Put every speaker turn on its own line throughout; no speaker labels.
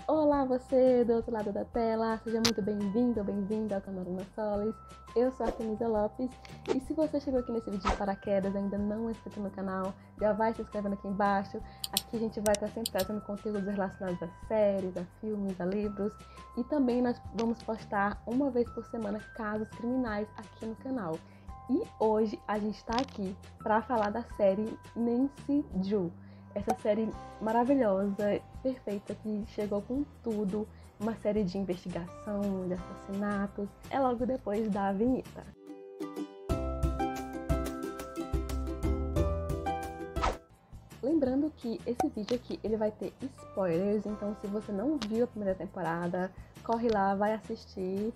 Olá, você do outro lado da tela, seja muito bem-vindo ou bem-vinda ao canal Luna Solis. Eu sou a Artemisia Lopes e se você chegou aqui nesse vídeo de paraquedas e ainda não é inscrito no canal, já vai se inscrevendo aqui embaixo. Aqui a gente vai estar sempre trazendo conteúdos relacionados a séries, a filmes, a livros e também nós vamos postar uma vez por semana casos criminais aqui no canal. E hoje a gente está aqui para falar da série Nancy Drew. Essa série maravilhosa, perfeita, que chegou com tudo, uma série de investigação, de assassinatos, é logo depois da vinheta. Lembrando que esse vídeo aqui, ele vai ter spoilers, então se você não viu a primeira temporada, corre lá, vai assistir,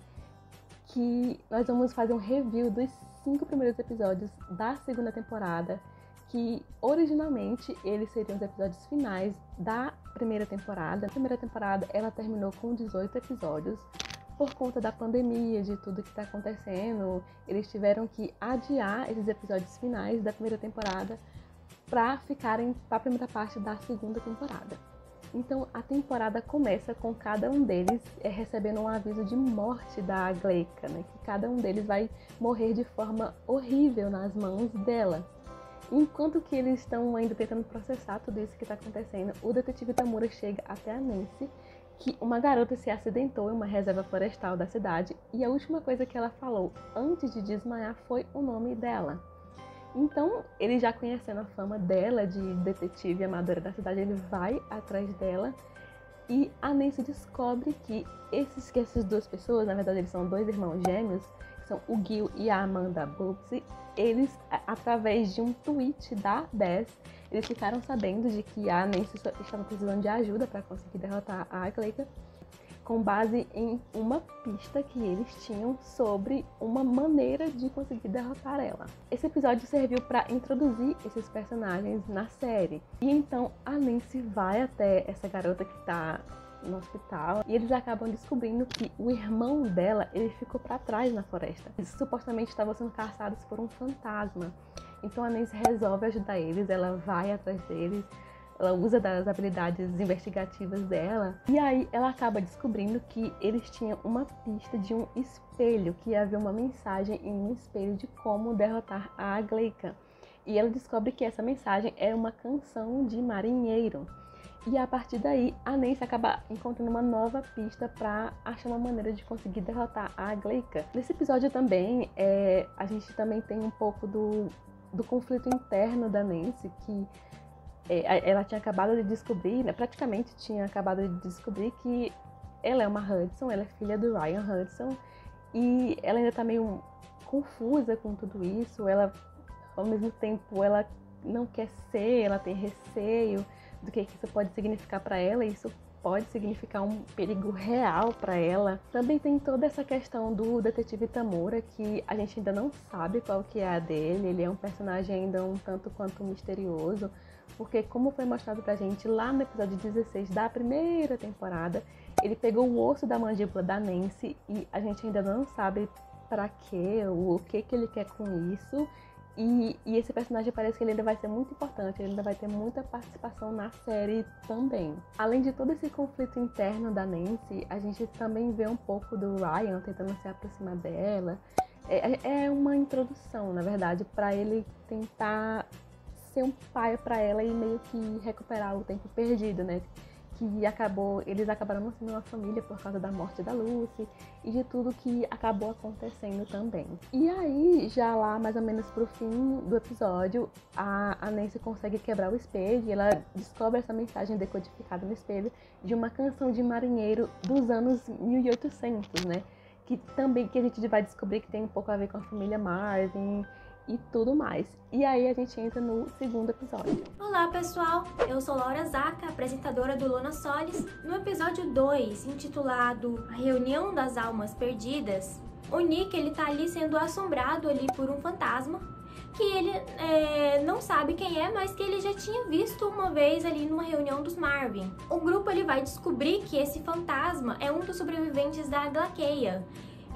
que nós vamos fazer um review dos 5 primeiros episódios da segunda temporada, que originalmente eles seriam os episódios finais da primeira temporada. A primeira temporada ela terminou com 18 episódios. Por conta da pandemia, de tudo que está acontecendo, eles tiveram que adiar esses episódios finais da primeira temporada para ficarem para a primeira parte da segunda temporada. Então a temporada começa com cada um deles recebendo um aviso de morte da Gleica, né? Que cada um deles vai morrer de forma horrível nas mãos dela. Enquanto que eles estão ainda tentando processar tudo isso que está acontecendo, o detetive Tamura chega até a Nancy, que uma garota se acidentou em uma reserva florestal da cidade e a última coisa que ela falou antes de desmaiar foi o nome dela. Então, ele já conhecendo a fama dela de detetive amadora da cidade, ele vai atrás dela e a Nancy descobre que essas duas pessoas, na verdade eles são dois irmãos gêmeos, são o Gil e a Amanda Bugsy. Eles, através de um tweet da Beth, eles ficaram sabendo de que a Nancy estava precisando de ajuda para conseguir derrotar a Gleica, com base em uma pista que eles tinham sobre uma maneira de conseguir derrotar ela. Esse episódio serviu para introduzir esses personagens na série. E então a Nancy vai até essa garota que está no hospital e eles acabam descobrindo que o irmão dela, ele ficou para trás na floresta. Eles supostamente estavam sendo caçados por um fantasma. Então a Nancy resolve ajudar eles, ela vai atrás deles, ela usa das habilidades investigativas dela e aí ela acaba descobrindo que eles tinham uma pista de um espelho, que havia uma mensagem em um espelho de como derrotar a Gleica. E ela descobre que essa mensagem é uma canção de marinheiro. E a partir daí, a Nancy acaba encontrando uma nova pista para achar uma maneira de conseguir derrotar a Gleica. Nesse episódio também, a gente também tem um pouco do conflito interno da Nancy, que ela tinha acabado de descobrir, né, praticamente tinha acabado de descobrir que ela é uma Hudson, ela é filha do Ryan Hudson, e ela ainda tá meio confusa com tudo isso. Ela, ao mesmo tempo, ela não quer ser, ela tem receio do que isso pode significar para ela, e isso pode significar um perigo real para ela. Também tem toda essa questão do detetive Tamura, que a gente ainda não sabe qual que é a dele. Ele é um personagem ainda um tanto quanto misterioso, porque como foi mostrado pra gente lá no episódio 16 da primeira temporada, ele pegou o osso da mandíbula da Nancy e a gente ainda não sabe para quê, o que ele quer com isso. E esse personagem parece que ele ainda vai ser muito importante, ele ainda vai ter muita participação na série também. Além de todo esse conflito interno da Nancy, a gente também vê um pouco do Ryan tentando se aproximar dela. É uma introdução, na verdade, para ele tentar ser um pai para ela e meio que recuperar o tempo perdido, né? Que eles acabaram não sendo uma família por causa da morte da Lucy e de tudo que acabou acontecendo também. E aí, já lá mais ou menos pro fim do episódio, a Nancy consegue quebrar o espelho e ela descobre essa mensagem decodificada no espelho de uma canção de marinheiro dos anos 1800, né? Que a gente vai descobrir que tem um pouco a ver com a família Marvin e tudo mais. E aí a gente entra no segundo episódio.
Olá pessoal, eu sou Laura Zaca, apresentadora do Luna Solis. No episódio 2, intitulado A Reunião das Almas Perdidas, o Nick ele tá ali sendo assombrado ali por um fantasma que ele não sabe quem é, mas que ele já tinha visto uma vez ali numa reunião dos Marvin. O grupo ele vai descobrir que esse fantasma é um dos sobreviventes da Glakeia.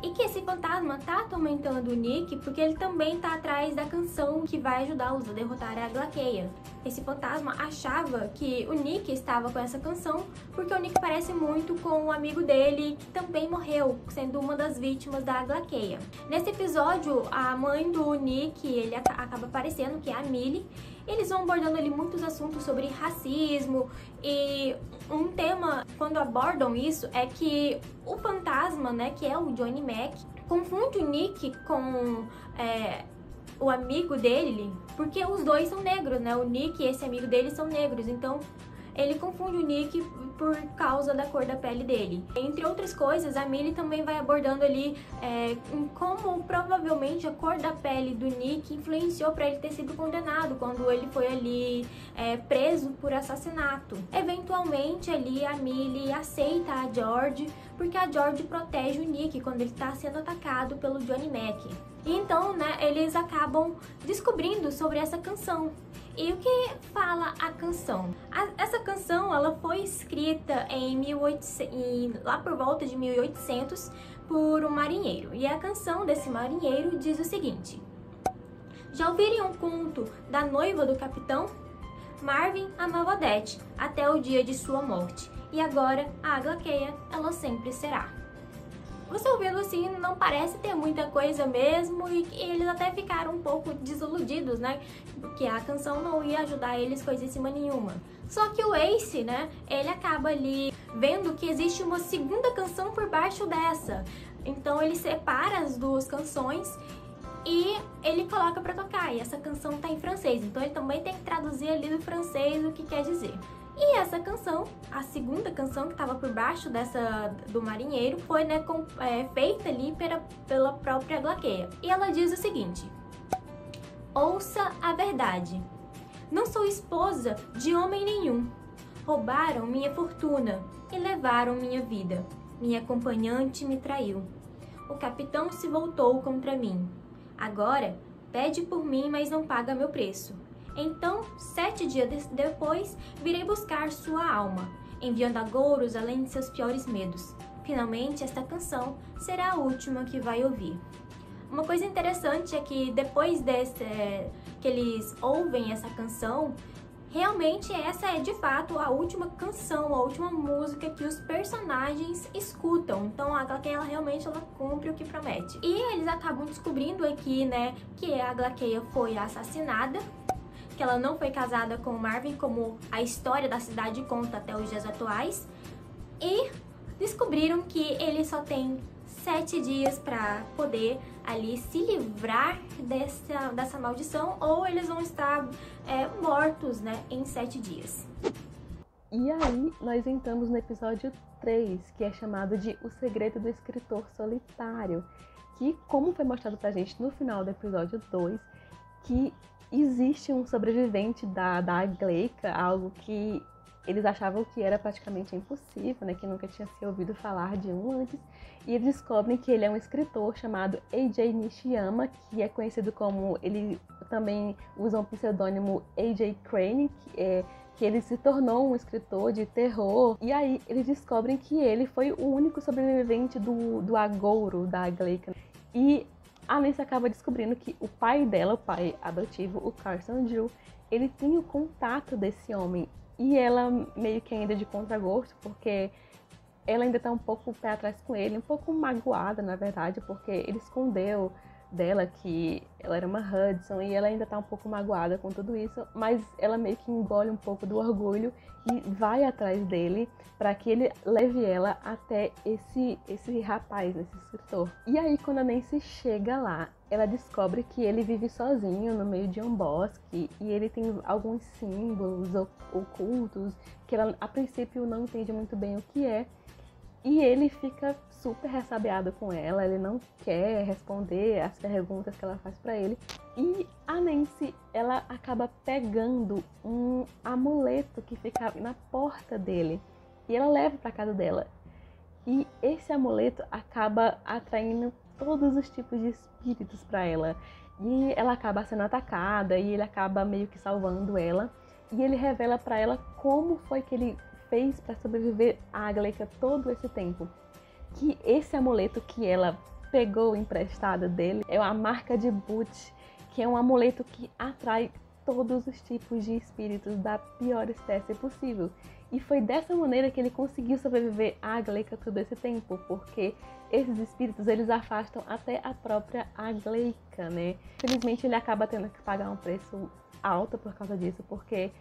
e que esse fantasma tá atormentando o Nick porque ele também tá atrás da canção que vai ajudá-los a derrotar a Glakeia. Esse fantasma achava que o Nick estava com essa canção porque o Nick parece muito com um amigo dele que também morreu, sendo uma das vítimas da Glakeia. Nesse episódio, a mãe do Nick, ele acaba aparecendo, que é a Millie. Eles vão abordando ali muitos assuntos sobre racismo, e um tema, quando abordam isso, é que o fantasma, né, que é o Johnny Mac, confunde o Nick com o amigo dele, porque os dois são negros, né? O Nick e esse amigo dele são negros, então ele confunde o Nick por causa da cor da pele dele. Entre outras coisas, a Millie também vai abordando ali como provavelmente a cor da pele do Nick influenciou para ele ter sido condenado quando ele foi ali preso por assassinato. Eventualmente ali a Millie aceita a George, porque a George protege o Nick quando ele está sendo atacado pelo Johnny Mac. E então, né, eles acabam descobrindo sobre essa canção. E o que fala a canção? Essa canção, ela foi escrita lá por volta de 1800 por um marinheiro. E a canção desse marinheiro diz o seguinte: já ouviram um conto da noiva do capitão? Marvin amava Odette até o dia de sua morte. E agora a Glakeia, ela sempre será. Você ouvindo assim, não parece ter muita coisa mesmo, e eles até ficaram um pouco desiludidos, né? Porque a canção não ia ajudar eles coisíssima nenhuma. Só que o Ace, né, ele acaba ali vendo que existe uma segunda canção por baixo dessa. Então ele separa as duas canções e ele coloca pra tocar. E essa canção tá em francês, então ele também tem que traduzir ali do francês o que quer dizer. E essa canção, a segunda canção que estava por baixo dessa do marinheiro, foi, né, feita ali pela própria Glakeia. E ela diz o seguinte: ouça a verdade. Não sou esposa de homem nenhum. Roubaram minha fortuna e levaram minha vida. Minha acompanhante me traiu. O capitão se voltou contra mim. Agora, pede por mim, mas não paga meu preço. Então, 7 dias depois, virei buscar sua alma, enviando agouros além de seus piores medos. Finalmente, esta canção será a última que vai ouvir. Uma coisa interessante é que depois que eles ouvem essa canção, realmente essa é de fato a última canção, a última música que os personagens escutam. Então a Glakeia realmente cumpre o que promete. E eles acabam descobrindo aqui, né, que a Glakeia foi assassinada, que ela não foi casada com o Marvin, como a história da cidade conta até os dias atuais, e descobriram que ele só tem 7 dias para poder ali se livrar dessa maldição, ou eles vão estar mortos, né, em 7 dias.
E aí nós entramos no episódio 3, que é chamado de O Segredo do Escritor Solitário, que, como foi mostrado pra gente no final do episódio 2, que existe um sobrevivente da Gleica, algo que eles achavam que era praticamente impossível, né? Que nunca tinha se ouvido falar de um antes. E eles descobrem que ele é um escritor chamado A.J. Nishiyama, que é conhecido como... Ele também usa um pseudônimo A.J. Crane, que ele se tornou um escritor de terror. E aí eles descobrem que ele foi o único sobrevivente do agouro da Gleica. E a Nancy acaba descobrindo que o pai dela, o pai adotivo, o Carson Drew, ele tem o contato desse homem. E ela meio que ainda de contragosto, porque ela ainda tá um pouco pé atrás com ele, um pouco magoada, na verdade, porque ele escondeu dela que ela era uma Hudson, e ela ainda tá um pouco magoada com tudo isso, mas ela meio que engole um pouco do orgulho e vai atrás dele para que ele leve ela até esse rapaz, esse escritor. E aí, quando a Nancy chega lá, ela descobre que ele vive sozinho no meio de um bosque, e ele tem alguns símbolos ocultos que ela a princípio não entende muito bem o que é. E ele fica super ressabiado com ela, ele não quer responder as perguntas que ela faz pra ele. E a Nancy, ela acaba pegando um amuleto que fica na porta dele, e ela leva pra casa dela. E esse amuleto acaba atraindo todos os tipos de espíritos pra ela. E ela acaba sendo atacada, e ele acaba meio que salvando ela. E ele revela pra ela como foi que ele para sobreviver a Gleica todo esse tempo. Que esse amuleto que ela pegou emprestado dele é a marca de Boot, que é um amuleto que atrai todos os tipos de espíritos da pior espécie possível. E foi dessa maneira que ele conseguiu sobreviver a Aglaika todo esse tempo, porque esses espíritos, eles afastam até a própria Aglaika, né? Infelizmente, ele acaba tendo que pagar um preço alto por causa disso, porque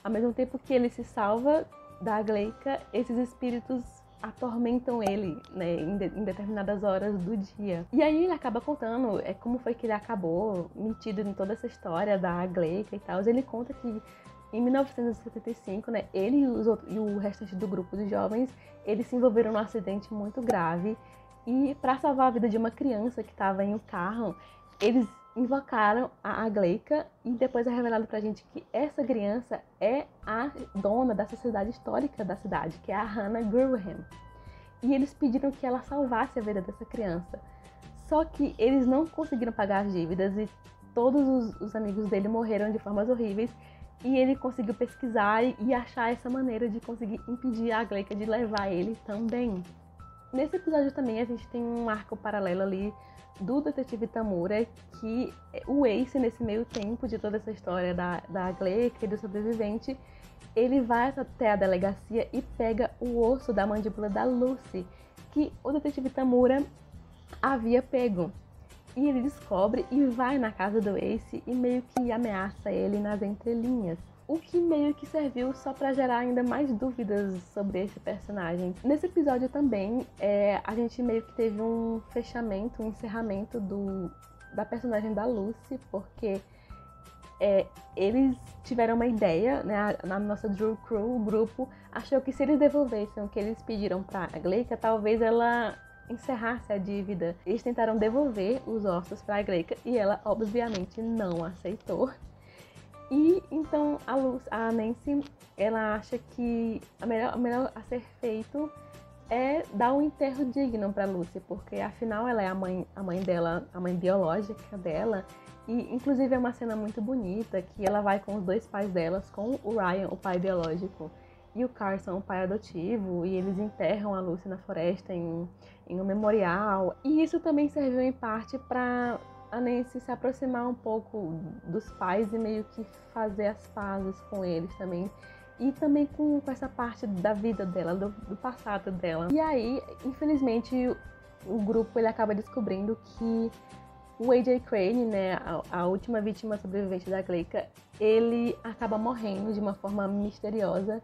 ao mesmo tempo que ele se salva da Aglaika, esses espíritos atormentam ele, né, em determinadas horas do dia. E aí ele acaba contando como foi que ele acabou metido em toda essa história da Aglaika e tal. Ele conta que em 1975, né, ele e o restante do grupo de jovens, eles se envolveram num acidente muito grave e para salvar a vida de uma criança que estava em um carro, eles invocaram a Aglaika e depois é revelado pra gente que essa criança é a dona da sociedade histórica da cidade, que é a Hannah Graham. E eles pediram que ela salvasse a vida dessa criança. Só que eles não conseguiram pagar as dívidas e todos os amigos dele morreram de formas horríveis. E ele conseguiu pesquisar e achar essa maneira de conseguir impedir a Aglaika de levar ele também. Nesse episódio também a gente tem um arco paralelo ali do detetive Tamura, que o Ace, nesse meio tempo de toda essa história da Aglaika e do sobrevivente, ele vai até a delegacia e pega o osso da mandíbula da Lucy, que o detetive Tamura havia pego. E ele descobre e vai na casa do Ace e meio que ameaça ele nas entrelinhas. O que meio que serviu só pra gerar ainda mais dúvidas sobre esse personagem. Nesse episódio também, a gente meio que teve um fechamento, um encerramento da personagem da Lucy, porque eles tiveram uma ideia, né? Na nossa Drew Crew, o grupo, achou que se eles devolvessem o que eles pediram pra Aglaika, talvez ela encerrasse a dívida. Eles tentaram devolver os ossos pra Aglaika e ela, obviamente, não aceitou. E então a Nancy, ela acha que o melhor a ser feito é dar um enterro digno para Lucy, porque afinal ela é a mãe dela, a mãe biológica dela. E inclusive é uma cena muito bonita que ela vai com os dois pais delas, com o Ryan, o pai biológico, e o Carson, o pai adotivo, e eles enterram a Lucy na floresta em um memorial. E isso também serviu em parte para a Nancy se aproximar um pouco dos pais e meio que fazer as pazes com eles também. E também com essa parte da vida dela, do passado dela. E aí, infelizmente, o grupo ele acaba descobrindo que o AJ Crane, né, a última vítima sobrevivente da Aglaika, ele acaba morrendo de uma forma misteriosa.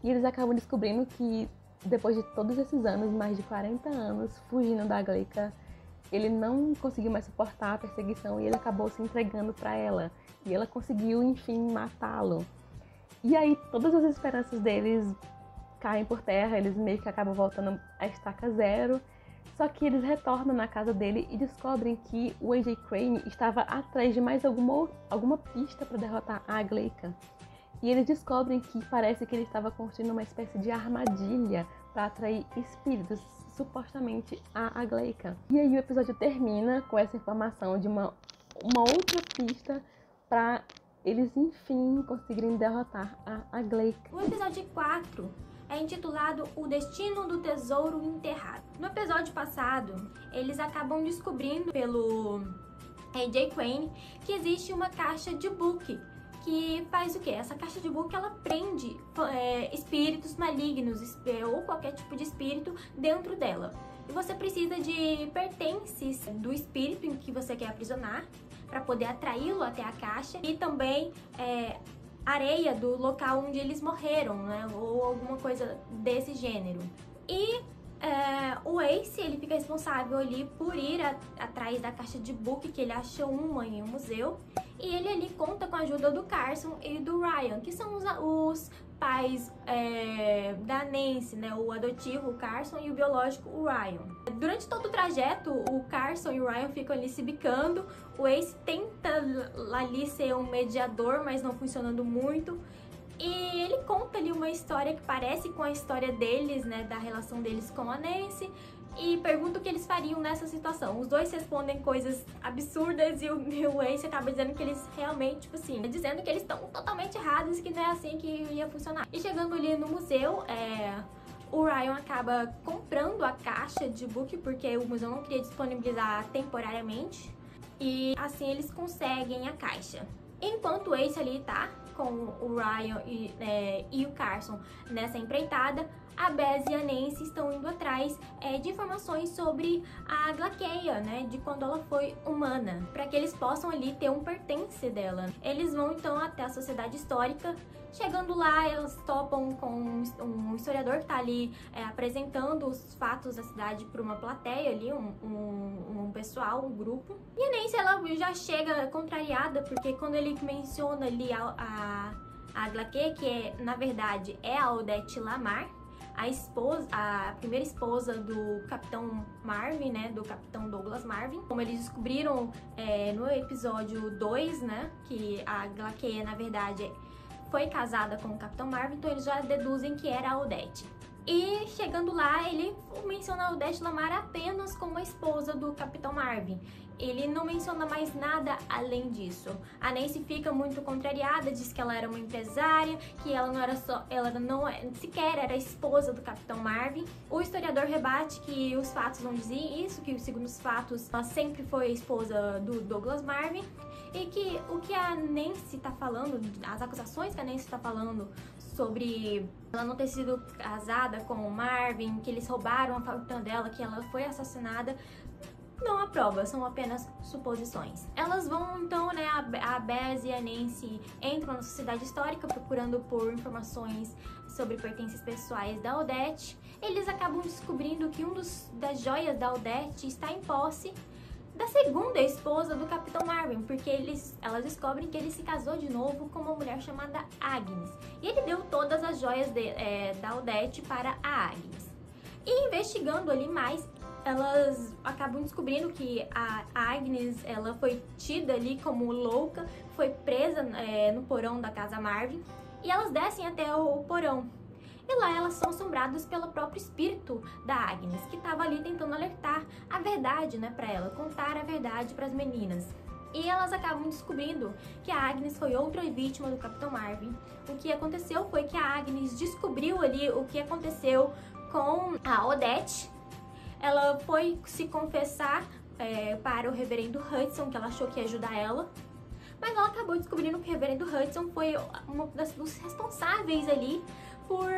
E eles acabam descobrindo que depois de todos esses anos, mais de 40 anos, fugindo da Aglaika, ele não conseguiu mais suportar a perseguição e ele acabou se entregando para ela. E ela conseguiu, enfim, matá-lo. E aí todas as esperanças deles caem por terra, eles meio que acabam voltando à estaca zero. Só que eles retornam na casa dele e descobrem que o AJ Crane estava atrás de mais alguma pista para derrotar a Aglaika. E eles descobrem que parece que ele estava construindo uma espécie de armadilha para atrair espíritos, supostamente a Aglaika. E aí o episódio termina com essa informação de uma outra pista para eles, enfim, conseguirem derrotar a Aglaika.
O episódio 4 é intitulado O Destino do Tesouro Enterrado. No episódio passado, eles acabam descobrindo pelo AJ Crane que existe uma caixa de book que faz o quê? Essa caixa de book, ela prende espíritos malignos ou qualquer tipo de espírito dentro dela. E você precisa de pertences do espírito em que você quer aprisionar para poder atraí-lo até a caixa e também areia do local onde eles morreram, né? Ou alguma coisa desse gênero. E o Ace, ele fica responsável ali por ir atrás da caixa de book, que ele achou uma em um museu. E ele ali conta com a ajuda do Carson e do Ryan, que são os pais da Nancy, né? O adotivo, o Carson, e o biológico, o Ryan. Durante todo o trajeto, o Carson e o Ryan ficam ali se bicando. O Ace tenta ali ser um mediador, mas não funcionando muito. E ele conta ali uma história que parece com a história deles, né? Da relação deles com a Nancy. E pergunta o que eles fariam nessa situação. Os dois respondem coisas absurdas e o Ace acaba dizendo que eles realmente, tipo assim, dizendo que eles estão totalmente errados e que não é assim que ia funcionar. E chegando ali no museu, O Ryan acaba comprando a caixa de book porque o museu não queria disponibilizar temporariamente. E assim eles conseguem a caixa. Enquanto o Ace ali tá com o Ryan e o Carson nessa empreitada, a Bess e a Nancy estão indo atrás de informações sobre a Glakeia, né, de quando ela foi humana, para que eles possam ali ter um pertence dela. Eles vão então até a Sociedade Histórica. Chegando lá, elas topam com um historiador que tá ali apresentando os fatos da cidade para uma plateia ali, um pessoal, um grupo. E a Nancy, ela já chega contrariada, porque quando ele menciona ali a Glakeia, que na verdade é a Odette Lamar, a primeira esposa do Capitão Marvin, né, do Capitão Douglas Marvin. Como eles descobriram no episódio 2, né, que a Glakeia, na verdade, foi casada com o Capitão Marvin, então eles já deduzem que era a Odette. E chegando lá, ele menciona a Odette Lamar apenas como a esposa do Capitão Marvin. Ele não menciona mais nada além disso. A Nancy fica muito contrariada, diz que ela era uma empresária, que ela não sequer era esposa do Capitão Marvin. O historiador rebate que os fatos não diziam isso, que segundo os fatos ela sempre foi a esposa do Douglas Marvin. E que o que a Nancy tá falando, as acusações que a Nancy tá falando sobre ela não ter sido casada com o Marvin, que eles roubaram a fortuna dela, que ela foi assassinada, não há prova, são apenas suposições. Elas vão então, né, a Bess e a Nancy entram na Sociedade Histórica procurando por informações sobre pertences pessoais da Odette. Eles acabam descobrindo que das joias da Odette está em posse da segunda esposa do Capitão Marvin, porque elas descobrem que ele se casou de novo com uma mulher chamada Agnes. E ele deu todas as joias da Odette para a Agnes. E investigando ali mais, elas acabam descobrindo que a Agnes, ela foi tida ali como louca, foi presa no porão da casa Marvin, e elas descem até o porão. E lá elas são assombradas pelo próprio espírito da Agnes, que estava ali tentando alertar a verdade, né, para ela, contar a verdade para as meninas. E elas acabam descobrindo que a Agnes foi outra vítima do Capitão Marvin. O que aconteceu foi que a Agnes descobriu ali o que aconteceu com a Odette. Ela foi se confessar para o reverendo Hudson, que ela achou que ia ajudar ela. Mas ela acabou descobrindo que o reverendo Hudson foi um dos responsáveis ali por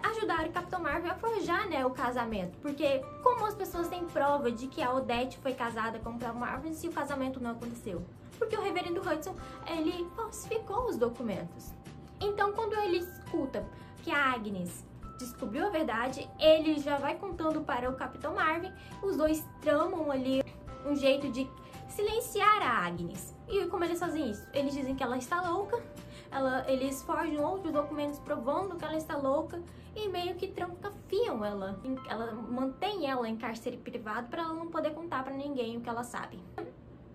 ajudar o Capitão Marvin a forjar, né, o casamento. Porque como as pessoas têm prova de que a Odette foi casada com o Capitão Marvin se o casamento não aconteceu? Porque o reverendo Hudson, ele falsificou os documentos. Então, quando ele escuta que a Agnes descobriu a verdade, ele já vai contando para o Capitão Marvin. Os dois tramam ali um jeito de silenciar a Agnes. E como eles fazem isso? Eles dizem que ela está louca, eles forjam outros documentos provando que ela está louca e meio que trancafiam ela. Mantém ela em cárcere privado para ela não poder contar para ninguém o que ela sabe.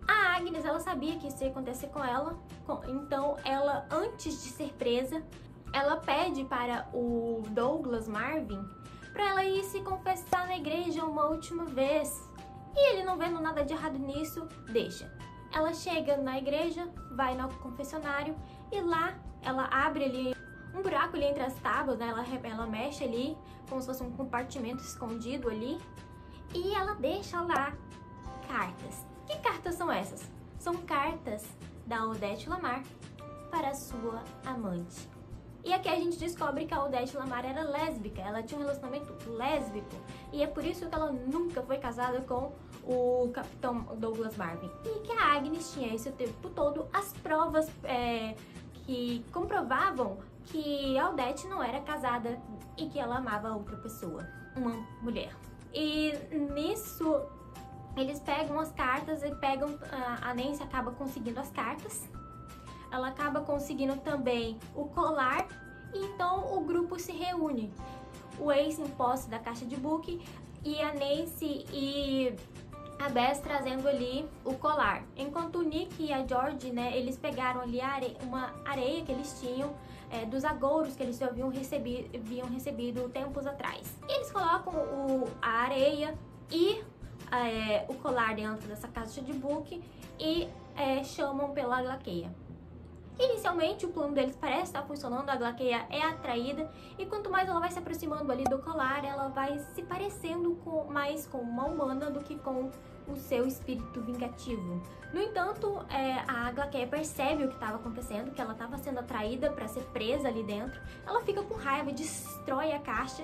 A Agnes, ela sabia que isso ia acontecer com ela, então ela, antes de ser presa, ela pede para o Douglas Marvin para ela ir se confessar na igreja uma última vez. E ele, não vendo nada de errado nisso, deixa. Ela chega na igreja, vai no confessionário e lá ela abre ali um buraco ali entre as tábuas, né? Ela mexe ali como se fosse um compartimento escondido ali e ela deixa lá cartas. Que cartas são essas? São cartas da Odette Lamar para sua amante. E aqui a gente descobre que a Odette Lamar era lésbica, ela tinha um relacionamento lésbico. E é por isso que ela nunca foi casada com o Capitão Douglas Marvin. E que a Agnes tinha esse tempo todo as provas que comprovavam que a Odette não era casada e que ela amava outra pessoa, uma mulher. E nisso eles pegam as cartas e a Nancy acaba conseguindo as cartas. Ela acaba conseguindo também o colar e então o grupo se reúne. O Ace em posse da caixa de book e a Nancy e a Bess trazendo ali o colar. Enquanto o Nick e a George, né, eles pegaram ali uma areia que eles tinham dos agouros que eles já haviam recebido tempos atrás. E eles colocam a areia e o colar dentro dessa caixa de book e chamam pela Glakeia. Inicialmente, o plano deles parece estar funcionando, a Glakeia é atraída, e quanto mais ela vai se aproximando ali do colar, ela vai se parecendo mais com uma humana do que com o seu espírito vingativo. No entanto, a Glakeia percebe o que estava acontecendo, que ela estava sendo atraída para ser presa ali dentro. Ela fica com raiva e destrói a caixa.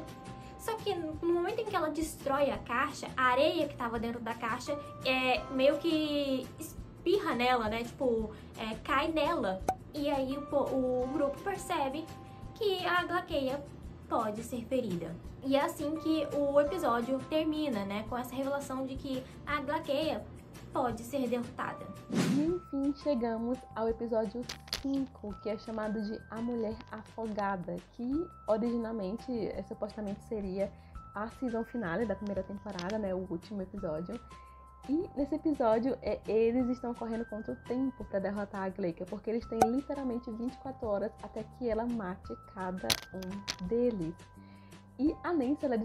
Só que no momento em que ela destrói a caixa, a areia que estava dentro da caixa meio que espirra nela, né? Tipo, cai nela. E aí o grupo percebe que a Glakeia pode ser ferida. E é assim que o episódio termina, né? Com essa revelação de que a Glakeia pode ser derrotada.
E enfim, chegamos ao episódio 5, que é chamado de A Mulher Afogada, que originalmente, supostamente seria a season finale da primeira temporada, né? O último episódio. E nesse episódio, eles estão correndo contra o tempo para derrotar a Glakeia, porque eles têm literalmente 24 horas até que ela mate cada um deles. E a Nancy, ela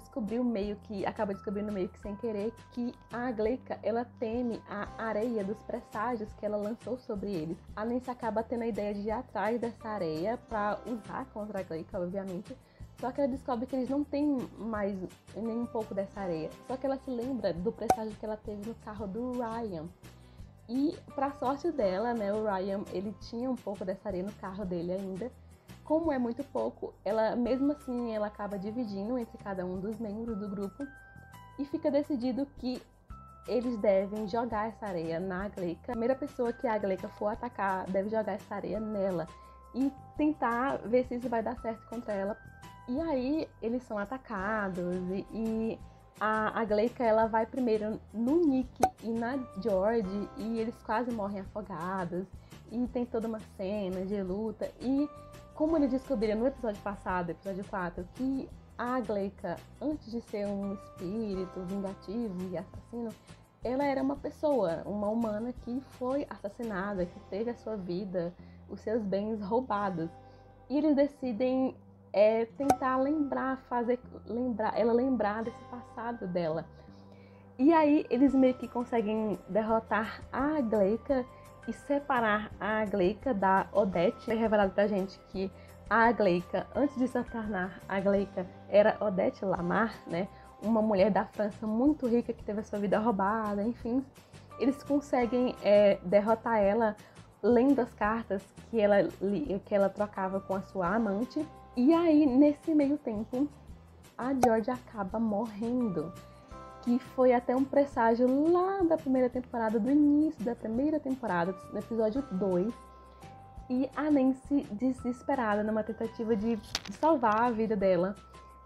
acaba descobrindo meio que sem querer, que a Glakeia, ela teme a areia dos presságios que ela lançou sobre eles. A Nancy acaba tendo a ideia de ir atrás dessa areia para usar contra a Glakeia, obviamente. Só que ela descobre que eles não têm mais nem um pouco dessa areia. Só que ela se lembra do presságio que ela teve no carro do Ryan. E, pra sorte dela, né, o Ryan, ele tinha um pouco dessa areia no carro dele ainda. Como é muito pouco, mesmo assim, ela acaba dividindo entre cada um dos membros do grupo. E fica decidido que eles devem jogar essa areia na Glakeia. A primeira pessoa que a Glakeia for atacar deve jogar essa areia nela. E tentar ver se isso vai dar certo contra ela. E aí, eles são atacados e a Glakeia, ela vai primeiro no Nick e na George e eles quase morrem afogados. E tem toda uma cena de luta. E como eles descobriram no episódio passado, episódio 4, que a Glakeia, antes de ser um espírito vingativo e assassino, ela era uma pessoa, uma humana que foi assassinada, que teve a sua vida, os seus bens roubados. E eles decidem tentar ela lembrar desse passado dela. E aí eles meio que conseguem derrotar a Glakeia e separar a Glakeia da Odette. É revelado pra gente que a Glakeia, antes de se tornar a Glakeia, era Odette Lamar, né? Uma mulher da França muito rica que teve a sua vida roubada, enfim. Eles conseguem derrotar ela lendo as cartas que ela trocava com a sua amante. E aí, nesse meio tempo, a George acaba morrendo, que foi até um presságio lá da primeira temporada, do início da primeira temporada, no episódio 2. E a Nancy, desesperada numa tentativa de salvar a vida dela,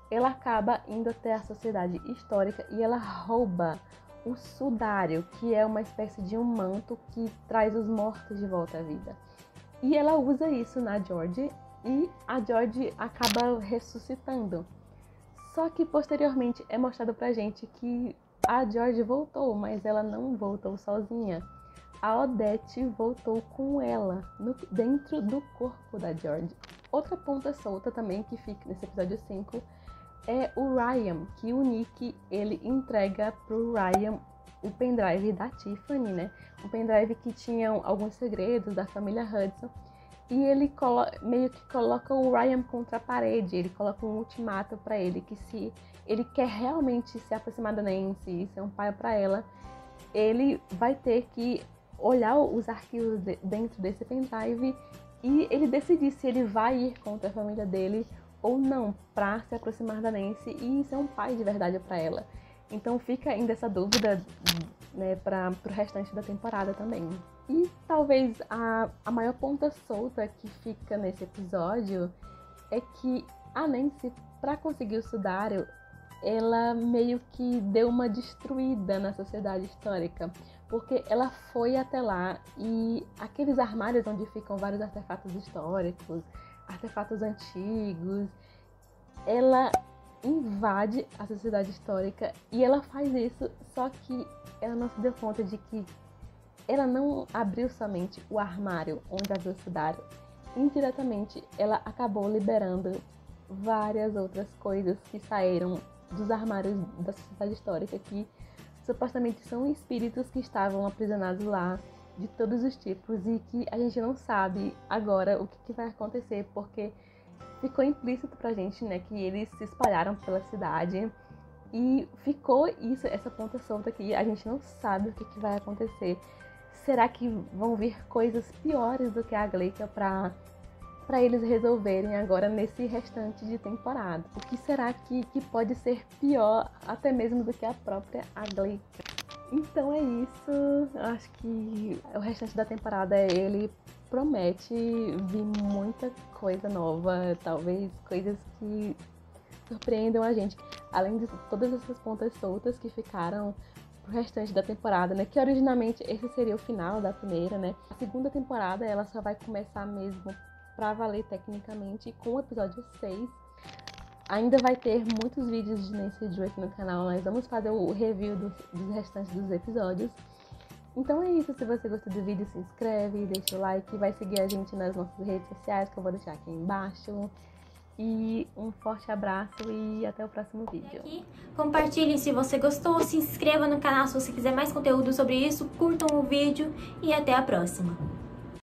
ela acaba indo até a sociedade histórica e ela rouba o sudário, que é uma espécie de um manto que traz os mortos de volta à vida. E ela usa isso na George e a George acaba ressuscitando. Só que posteriormente é mostrado pra gente que a George voltou, mas ela não voltou sozinha. A Odette voltou com ela, dentro do corpo da George. Outra ponta solta também que fica nesse episódio 5 é o Ryan, que o Nick, ele entrega pro Ryan o pendrive da Tiffany, né? Um pendrive que tinha alguns segredos da família Hudson. E ele meio que coloca o Ryan contra a parede, ele coloca um ultimato pra ele, que se ele quer realmente se aproximar da Nancy e ser um pai pra ela, ele vai ter que olhar os arquivos dentro desse pendrive e ele decidir se ele vai ir contra a família dele ou não, pra se aproximar da Nancy e ser um pai de verdade pra ela. Então fica ainda essa dúvida, né, pro restante da temporada também. E talvez a maior ponta solta que fica nesse episódio é que a Nancy, para conseguir o sudário, ela meio que deu uma destruída na sociedade histórica, porque ela foi até lá e aqueles armários onde ficam vários artefatos históricos, artefatos antigos, ela invade a sociedade histórica e ela faz isso, só que ela não se deu conta de que ela não abriu somente o armário onde havia o sudário. Indiretamente, ela acabou liberando várias outras coisas que saíram dos armários da sociedade histórica, que supostamente são espíritos que estavam aprisionados lá de todos os tipos e que a gente não sabe agora o que vai acontecer, porque ficou implícito pra gente, né, que eles se espalharam pela cidade e ficou essa ponta solta que a gente não sabe o que vai acontecer. Será que vão vir coisas piores do que a Gleica pra eles resolverem agora nesse restante de temporada? O que será que pode ser pior até mesmo do que a própria Gleica? Então é isso. Eu acho que o restante da temporada ele promete vir muita coisa nova, talvez coisas que surpreendam a gente. Além de todas essas pontas soltas que ficaram pro restante da temporada, né? Que originalmente esse seria o final da primeira, né? A segunda temporada ela só vai começar mesmo pra valer tecnicamente com o episódio 6. Ainda vai ter muitos vídeos de Nancy Drew aqui no canal. Nós vamos fazer o review dos restantes dos episódios. Então é isso. Se você gostou do vídeo, se inscreve, deixa o like, vai seguir a gente nas nossas redes sociais, que eu vou deixar aqui embaixo. E um forte abraço e até o próximo vídeo.
Compartilhem se você gostou, se inscreva no canal se você quiser mais conteúdo sobre isso, curtam o vídeo e até a próxima.